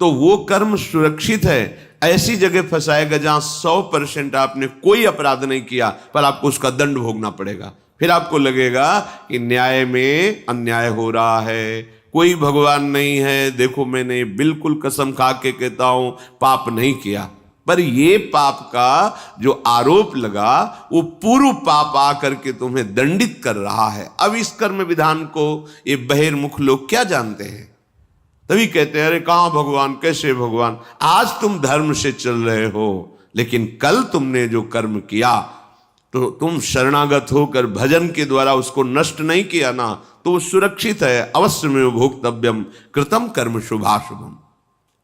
तो वो कर्म सुरक्षित है। ऐसी जगह फंसाएगा जहां 100% आपने कोई अपराध नहीं किया पर आपको उसका दंड भोगना पड़ेगा। फिर आपको लगेगा कि न्याय में अन्याय हो रहा है, कोई भगवान नहीं है। देखो मैंने बिल्कुल कसम खा के कहता हूं पाप नहीं किया, पर ये पाप का जो आरोप लगा वो पूर्व पाप आकर के तुम्हें दंडित कर रहा है। अब इस कर्म विधान को ये बहिर्मुख लोग क्या जानते हैं? तभी कहते हैं अरे कहां भगवान, कैसे भगवान? आज तुम धर्म से चल रहे हो, लेकिन कल तुमने जो कर्म किया तो तुम शरणागत होकर भजन के द्वारा उसको नष्ट नहीं किया ना, तो वो सुरक्षित है। अवश्य में भोक्तव्यम कृतम कर्म शुभाशुभम।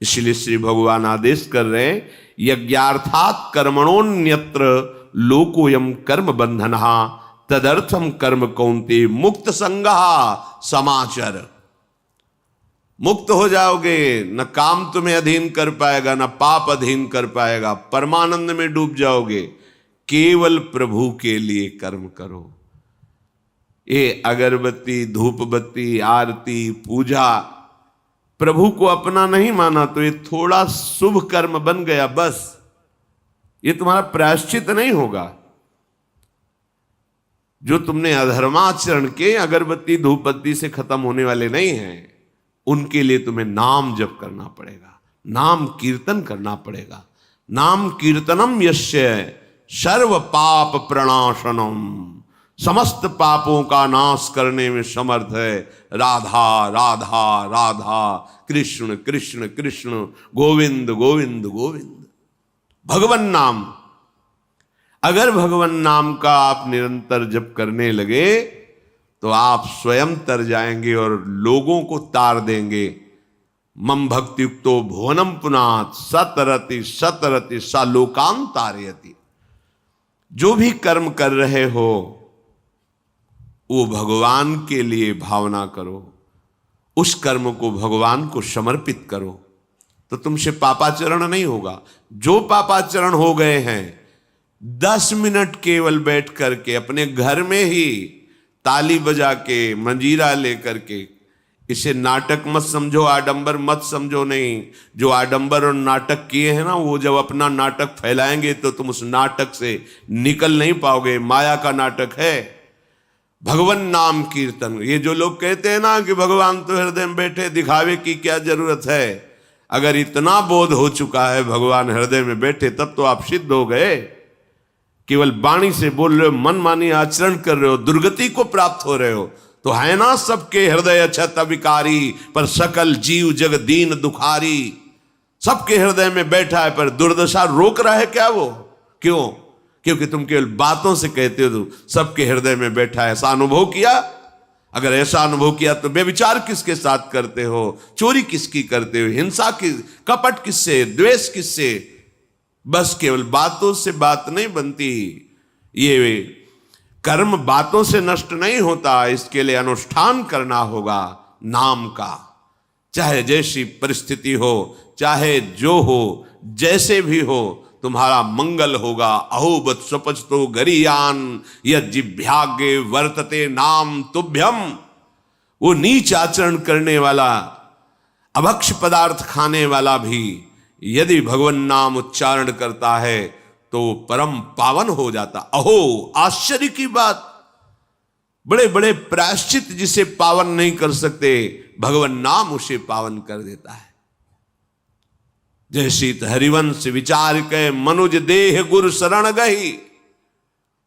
इसलिए श्री भगवान आदेश कर रहे हैं यज्ञार्थात कर्मणोन्यत्र लोकोयम कर्म बंधनहा तदर्थम कर्म कौन्ते मुक्त संगहा समाचर। मुक्त हो जाओगे, न काम तुम्हें अधीन कर पाएगा, न पाप अधीन कर पाएगा, परमानंद में डूब जाओगे। केवल प्रभु के लिए कर्म करो। ये अगरबत्ती, धूप बत्ती, आरती, पूजा प्रभु को अपना नहीं माना तो ये थोड़ा शुभ कर्म बन गया, बस ये तुम्हारा प्रायश्चित नहीं होगा। जो तुमने अधर्माचरण के अगरबत्ती धूप बत्ती से खत्म होने वाले नहीं हैं, उनके लिए तुम्हें नाम जप करना पड़ेगा, नाम कीर्तन करना पड़ेगा। नाम कीर्तनम यस्य सर्व पाप प्रणाशनम, समस्त पापों का नाश करने में समर्थ है। राधा राधा राधा, कृष्ण कृष्ण कृष्ण, गोविंद गोविंद गोविंद। भगवन नाम, अगर भगवन नाम का आप निरंतर जप करने लगे तो आप स्वयं तर जाएंगे और लोगों को तार देंगे। मम भक्तियुक्तो भुवनम पुनात सतरति सतरति सा लोकान तारयति। जो भी कर्म कर रहे हो वो भगवान के लिए भावना करो, उस कर्म को भगवान को समर्पित करो, तो तुमसे पापाचरण नहीं होगा। जो पापाचरण हो गए हैं 10 मिनट केवल बैठ करके अपने घर में ही ताली बजा के मंजीरा लेकर के, इसे नाटक मत समझो, आडंबर मत समझो। नहीं, जो आडंबर और नाटक किए हैं ना, वो जब अपना नाटक फैलाएंगे तो तुम उस नाटक से निकल नहीं पाओगे। माया का नाटक है। भगवान नाम कीर्तन, ये जो लोग कहते हैं ना कि भगवान तो हृदय में बैठे, दिखावे की क्या जरूरत है? अगर इतना बोध हो चुका है भगवान हृदय में बैठे, तब तो आप सिद्ध हो गए। केवल वाणी से बोल रहे हो, मन मानी आचरण कर रहे हो, दुर्गति को प्राप्त हो रहे हो, तो है ना सबके हृदय अछत विकारी, पर सकल जीव जग दीन दुखारी। सबके हृदय में बैठा है पर दुर्दशा रोक रहा है क्या वो? क्यों? क्योंकि तुम केवल बातों से कहते हो तो सबके हृदय में बैठा है। ऐसा अनुभव किया? अगर ऐसा अनुभव किया तो बेविचार किसके साथ करते हो, चोरी किसकी करते हो, हिंसा की, कपट किससे, द्वेष किससे? बस केवल बातों से बात नहीं बनती। ये कर्म बातों से नष्ट नहीं होता, इसके लिए अनुष्ठान करना होगा नाम का। चाहे जैसी परिस्थिति हो, चाहे जो हो, जैसे भी हो, तुम्हारा मंगल होगा। अहोबत स्वपचतो गरियान यज्जिभ्यागे वर्तते नाम तुभ्यम। वो नीच आचरण करने वाला, अभक्ष पदार्थ खाने वाला भी यदि भगवान नाम उच्चारण करता है तो परम पावन हो जाता। अहो, आश्चर्य की बात! बड़े बड़े प्रायश्चित जिसे पावन नहीं कर सकते, भगवान नाम उसे पावन कर देता है। जैसी हरिवंश विचार के मनुज देह गुरु शरण गही,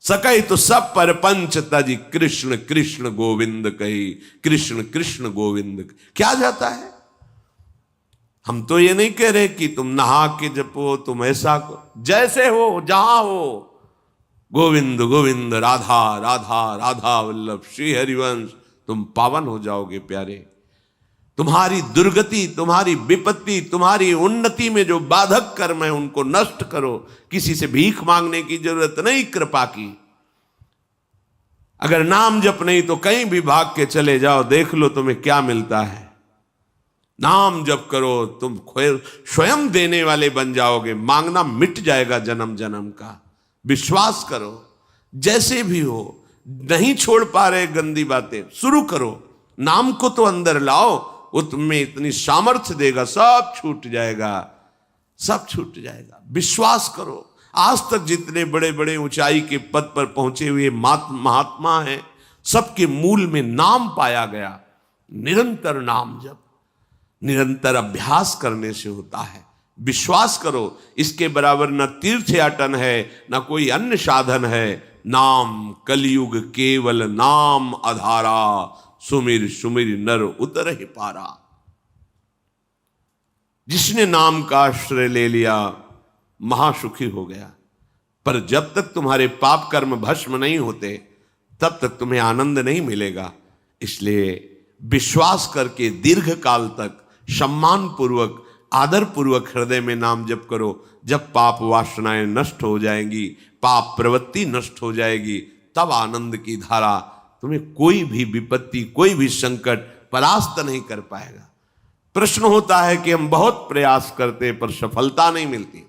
सकई तो सब पर पंच तजी कृष्ण कृष्ण गोविंद कही। कृष्ण कृष्ण गोविंद क्या जाता है? हम तो ये नहीं कह रहे कि तुम नहा के जपो, तुम ऐसा जैसे हो, जहां हो, गोविंद गोविंद, राधा राधा राधा वल्लभ श्री हरिवंश, तुम पावन हो जाओगे प्यारे। तुम्हारी दुर्गति, तुम्हारी विपत्ति, तुम्हारी उन्नति में जो बाधक कर्म है उनको नष्ट करो। किसी से भीख मांगने की जरूरत नहीं, कृपा की। अगर नाम जप नहीं तो कहीं भी भाग के चले जाओ, देख लो तुम्हें क्या मिलता है। नाम जप करो, तुम स्वयं देने वाले बन जाओगे। मांगना मिट जाएगा जन्म जन्म का। विश्वास करो। जैसे भी हो, नहीं छोड़ पा रहे गंदी बातें, शुरू करो। नाम को तो अंदर लाओ, वो तुम्हें इतनी सामर्थ्य देगा, सब छूट जाएगा, सब छूट जाएगा। विश्वास करो। आज तक जितने बड़े बड़े ऊंचाई के पद पर पहुंचे हुए महात्मा हैं, सबके मूल में नाम पाया गया। निरंतर नाम जप, निरंतर अभ्यास करने से होता है। विश्वास करो, इसके बराबर न तीर्थयाटन है, न कोई अन्य साधन है। नाम कलयुग केवल नाम आधारा, सुमिर सुमिर नर उतर ही पारा। जिसने नाम का आश्रय ले लिया महासुखी हो गया। पर जब तक तुम्हारे पाप कर्म भस्म नहीं होते, तब तक तुम्हें आनंद नहीं मिलेगा। इसलिए विश्वास करके दीर्घ काल तक सम्मान पूर्वक, आदर पूर्वक हृदय में नाम जप करो। जब पाप वासनाएं नष्ट हो जाएंगी, पाप प्रवृत्ति नष्ट हो जाएगी, तब आनंद की धारा, तुम्हें कोई भी विपत्ति, कोई भी संकट परास्त नहीं कर पाएगा। प्रश्न होता है कि हम बहुत प्रयास करते हैं पर सफलता नहीं मिलती।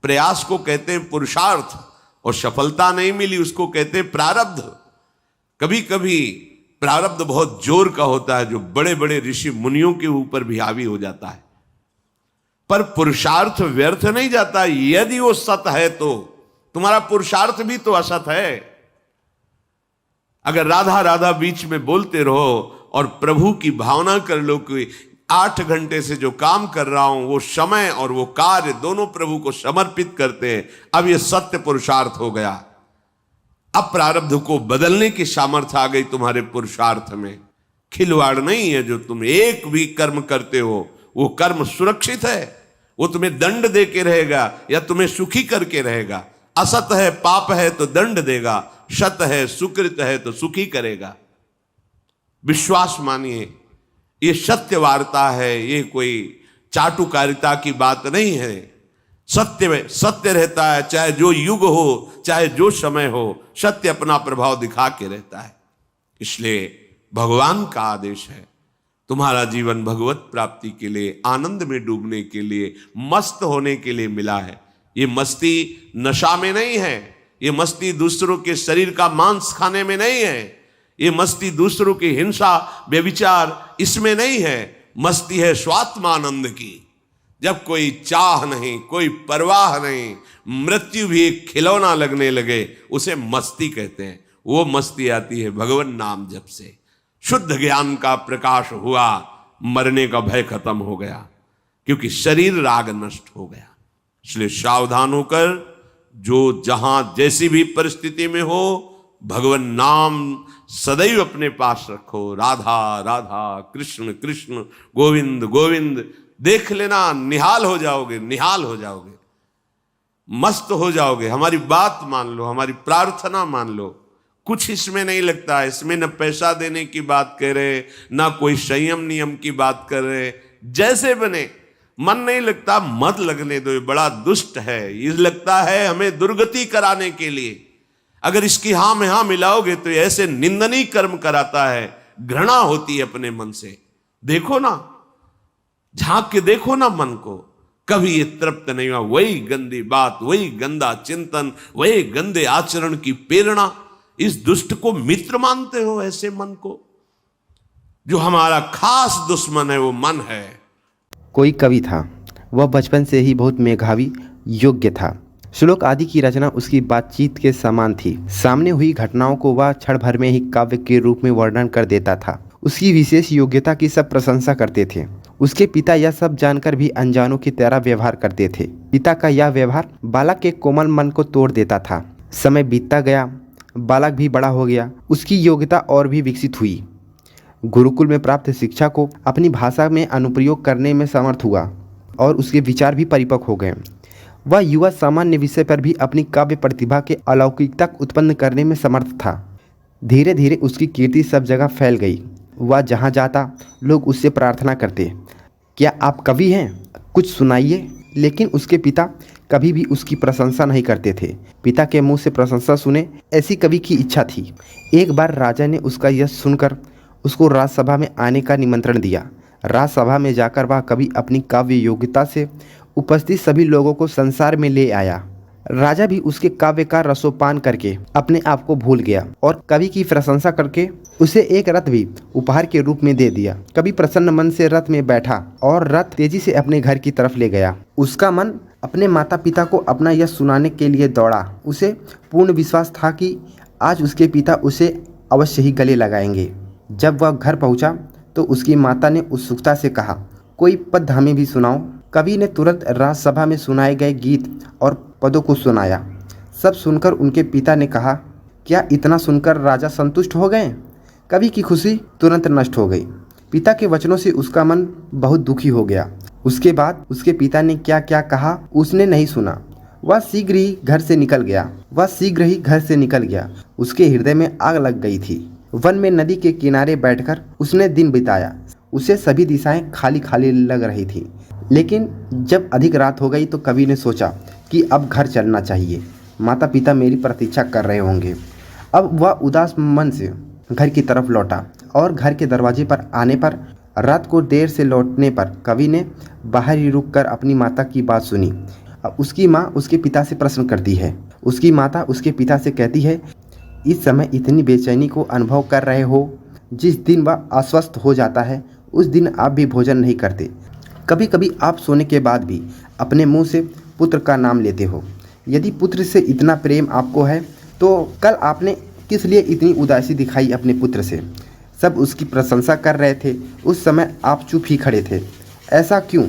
प्रयास को कहते हैं पुरुषार्थ, और सफलता नहीं मिली उसको कहते हैं प्रारब्ध। कभी कभी प्रारब्ध बहुत जोर का होता है, जो बड़े बड़े ऋषि मुनियों के ऊपर भी हावी हो जाता है। पर पुरुषार्थ व्यर्थ नहीं जाता। यदि वो सत है तो तुम्हारा पुरुषार्थ भी तो असत है। अगर राधा राधा बीच में बोलते रहो और प्रभु की भावना कर लो कि 8 घंटे से जो काम कर रहा हूं वो समय और वो कार्य दोनों प्रभु को समर्पित करते हैं, अब ये सत्य पुरुषार्थ हो गया। अब प्रारब्ध को बदलने की सामर्थ्य आ गई तुम्हारे पुरुषार्थ में। खिलवाड़ नहीं है। जो तुम एक भी कर्म करते हो वो कर्म सुरक्षित है, वो तुम्हें दंड दे के रहेगा या तुम्हें सुखी करके रहेगा। असत है, पाप है तो दंड देगा, सत है, सुकृत है तो सुखी करेगा। विश्वास मानिए, ये सत्य वार्ता है, ये कोई चाटुकारिता की बात नहीं है। सत्य सत्य रहता है, चाहे जो युग हो, चाहे जो समय हो, सत्य अपना प्रभाव दिखा के रहता है। इसलिए भगवान का आदेश है, तुम्हारा जीवन भगवत प्राप्ति के लिए, आनंद में डूबने के लिए, मस्त होने के लिए मिला है। ये मस्ती नशा में नहीं है, ये मस्ती दूसरों के शरीर का मांस खाने में नहीं है, ये मस्ती दूसरों की हिंसा व्यभिचार इसमें नहीं है। मस्ती है स्वात्मानंद की। जब कोई चाह नहीं, कोई परवाह नहीं, मृत्यु भी एक खिलौना लगने लगे, उसे मस्ती कहते हैं। वो मस्ती आती है भगवान नाम जप से। शुद्ध ज्ञान का प्रकाश हुआ, मरने का भय खत्म हो गया, क्योंकि शरीर राग नष्ट हो गया। इसलिए सावधान होकर, जो जहां जैसी भी परिस्थिति में हो, भगवान नाम सदैव अपने पास रखो। राधा राधा, कृष्ण कृष्ण, गोविंद गोविंद। देख लेना, निहाल हो जाओगे, निहाल हो जाओगे, मस्त हो जाओगे। हमारी बात मान लो, हमारी प्रार्थना मान लो। कुछ इसमें नहीं लगता। इसमें न पैसा देने की बात कर रहे, ना कोई संयम नियम की बात कर रहे। जैसे बने, मन नहीं लगता, मत लगने दो, ये बड़ा दुष्ट है। ये लगता है हमें दुर्गति कराने के लिए। अगर इसकी हाँ में हाँ मिलाओगे तो ऐसे निंदनीय कर्म कराता है, घृणा होती है अपने मन से। देखो ना, झांक के देखो ना मन को, कभी ये तृप्त नहीं हुआ। वही गंदी बात, वही गंदा चिंतन, वही गंदे आचरण की प्रेरणा। इस दुष्ट को मित्र मानते हो, ऐसे मन को? जो हमारा खास दुश्मन है वो मन है। कोई कवि था, वह बचपन से ही बहुत मेधावी योग्य था। श्लोक आदि की रचना उसकी बातचीत के समान थी। सामने हुई घटनाओं को वह क्षण भर में ही काव्य के रूप में वर्णन कर देता था। उसकी विशेष योग्यता की सब प्रशंसा करते थे। उसके पिता यह सब जानकर भी अनजानों की तरह व्यवहार करते थे। पिता का यह व्यवहार बालक के कोमल मन को तोड़ देता था। समय बीतता गया, बालक भी बड़ा हो गया। उसकी योग्यता और भी विकसित हुई। गुरुकुल में प्राप्त शिक्षा को अपनी भाषा में अनुप्रयोग करने में समर्थ हुआ और उसके विचार भी परिपक्व हो गए। वह युवा सामान्य विषय पर भी अपनी काव्य प्रतिभा के अलौकिकता उत्पन्न करने में समर्थ था। धीरे धीरे उसकी कीर्ति सब जगह फैल गई। वह जहाँ जाता लोग उससे प्रार्थना करते, क्या आप कवि हैं, कुछ सुनाइए। लेकिन उसके पिता कभी भी उसकी प्रशंसा नहीं करते थे। पिता के मुंह से प्रशंसा सुने, ऐसी कवि की इच्छा थी। एक बार राजा ने उसका यश सुनकर उसको राजसभा में आने का निमंत्रण दिया। राजसभा में जाकर वह कवि अपनी काव्य योग्यता से उपस्थित सभी लोगों को संसार में ले आया। राजा भी उसके काव्य का रसोपान करके अपने आप को भूल गया और कवि की प्रशंसा करके उसे एक रथ भी उपहार के रूप में दे दिया। कवि प्रसन्न मन से रथ में बैठा और रथ तेजी से अपने घर की तरफ ले गया। उसका मन अपने माता पिता को अपना यश सुनाने के लिए दौड़ा। उसे पूर्ण विश्वास था कि आज उसके पिता उसे अवश्य ही गले लगाएंगे। जब वह घर पहुंचा तो उसकी माता ने उत्सुकता से कहा, कोई पद हमें भी सुनाओ। कवि ने तुरंत राजसभा में सुनाए गए गीत और पदों को सुनाया। सब सुनकर उनके पिता ने कहा, क्या इतना सुनकर राजा संतुष्ट हो गए? कवि की खुशी तुरंत नष्ट हो गई। पिता के वचनों से उसका मन बहुत दुखी हो गया। उसके बाद उसके पिता ने क्या क्या कहा उसने नहीं सुना। वह शीघ्र ही घर से निकल गया। उसके हृदय में आग लग गई थी। वन में नदी के किनारे बैठकर उसने दिन बिताया। उसे सभी दिशाएं खाली खाली लग रही थी। लेकिन जब अधिक रात हो गई तो कवि ने सोचा कि अब घर चलना चाहिए। माता पिता मेरी प्रतीक्षा कर रहे होंगे। अब वह उदास मन से घर की तरफ लौटा और घर के दरवाजे पर आने पर रात को देर से लौटने पर कवि ने बाहर ही रुककर अपनी माता की बात सुनी। अब उसकी माँ उसके पिता से प्रश्न करती है। उसकी माता उसके पिता से कहती है, इस समय इतनी बेचैनी को अनुभव कर रहे हो। जिस दिन वह अस्वस्थ हो जाता है उस दिन आप भी भोजन नहीं करते। कभी कभी आप सोने के बाद भी अपने मुंह से पुत्र का नाम लेते हो। यदि पुत्र से इतना प्रेम आपको है तो कल आपने किस लिए इतनी उदासी दिखाई अपने पुत्र से? सब उसकी प्रशंसा कर रहे थे, उस समय आप चुप ही खड़े थे, ऐसा क्यों?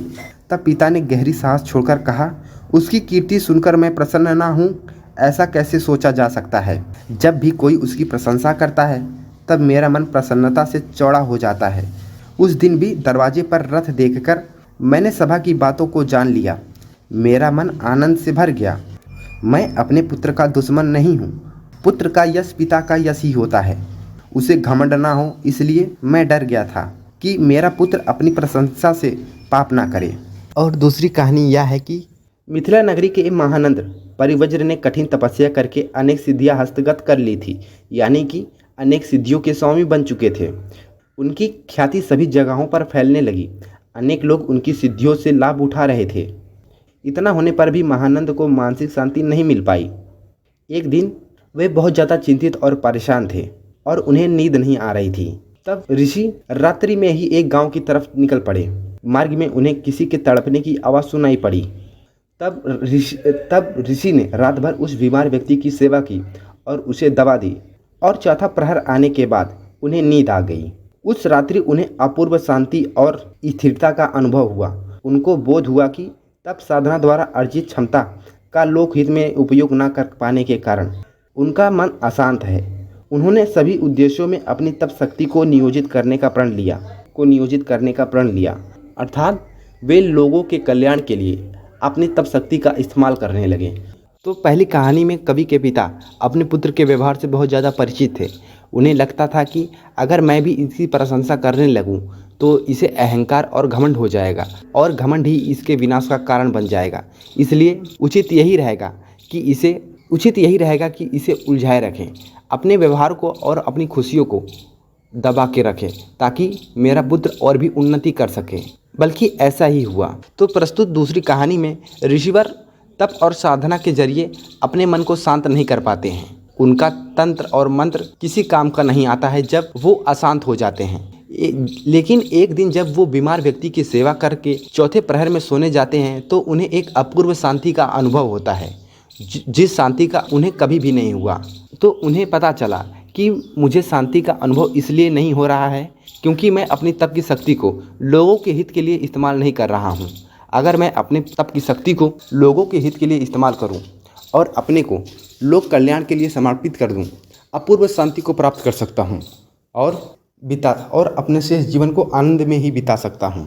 तब पिता ने गहरी सांस छोड़कर कहा, उसकी कीर्ति सुनकर मैं प्रसन्न ना हूँ, ऐसा कैसे सोचा जा सकता है? जब भी कोई उसकी प्रशंसा करता है तब मेरा मन प्रसन्नता से चौड़ा हो जाता है। उस दिन भी दरवाजे पर रथ देखकर मैंने सभा की बातों को जान लिया। मेरा मन आनंद से भर गया। मैं अपने पुत्र का दुश्मन नहीं हूँ। पुत्र का यश पिता का यश ही होता है। उसे घमंड ना हो, इसलिए मैं डर गया था कि मेरा पुत्र अपनी प्रशंसा से पाप ना करे। और दूसरी कहानी यह है कि मिथिला नगरी के महानंद परिवज्र ने कठिन तपस्या करके अनेक सिद्धियां हस्तगत कर ली थी, यानी कि अनेक सिद्धियों के स्वामी बन चुके थे। उनकी ख्याति सभी जगहों पर फैलने लगी। अनेक लोग उनकी सिद्धियों से लाभ उठा रहे थे। इतना होने पर भी महानंद को मानसिक शांति नहीं मिल पाई। एक दिन वे बहुत ज़्यादा चिंतित और परेशान थे और उन्हें नींद नहीं आ रही थी। तब ऋषि रात्रि में ही एक गांव की तरफ निकल पड़े। मार्ग में उन्हें किसी के तड़पने की आवाज़ सुनाई पड़ी। तब ऋषि ने रात भर उस बीमार व्यक्ति की सेवा की और उसे दवा दी और चौथा प्रहर आने के बाद उन्हें नींद आ गई। उस रात्रि उन्हें अपूर्व शांति और स्थिरता का अनुभव हुआ। उनको बोध हुआ कि तप साधना द्वारा अर्जित क्षमता का लोकहित में उपयोग न कर पाने के कारण उनका मन अशांत है। उन्होंने सभी उद्देश्यों में अपनी तप शक्ति को नियोजित करने का प्रण लिया, अर्थात वे लोगों के कल्याण के लिए अपनी तप शक्ति का इस्तेमाल करने लगे। तो पहली कहानी में कवि के पिता अपने पुत्र के व्यवहार से बहुत ज़्यादा परिचित थे। उन्हें लगता था कि अगर मैं भी इसकी प्रशंसा करने लगूं तो इसे अहंकार और घमंड हो जाएगा और घमंड ही इसके विनाश का कारण बन जाएगा। इसलिए उचित यही रहेगा कि इसे उलझाए रखें, अपने व्यवहार को और अपनी खुशियों को दबा के रखें ताकि मेरा पुत्र और भी उन्नति कर सके। बल्कि ऐसा ही हुआ। तो प्रस्तुत दूसरी कहानी में ऋषिवर तप और साधना के जरिए अपने मन को शांत नहीं कर पाते हैं। उनका तंत्र और मंत्र किसी काम का नहीं आता है जब वो अशांत हो जाते हैं। लेकिन एक दिन जब वो बीमार व्यक्ति की सेवा करके चौथे प्रहर में सोने जाते हैं तो उन्हें एक अपूर्व शांति का अनुभव होता है, जिस शांति का उन्हें कभी भी नहीं हुआ। तो उन्हें पता चला कि मुझे शांति का अनुभव इसलिए नहीं हो रहा है क्योंकि मैं अपनी तप की शक्ति को लोगों के हित के लिए इस्तेमाल नहीं कर रहा हूँ। अगर मैं अपने तप की शक्ति को लोगों के हित के लिए इस्तेमाल करूँ और अपने को लोक कल्याण के लिए समर्पित कर दूँ, अपूर्व शांति को प्राप्त कर सकता हूँ और अपने शेष जीवन को आनंद में ही बिता सकता हूँ।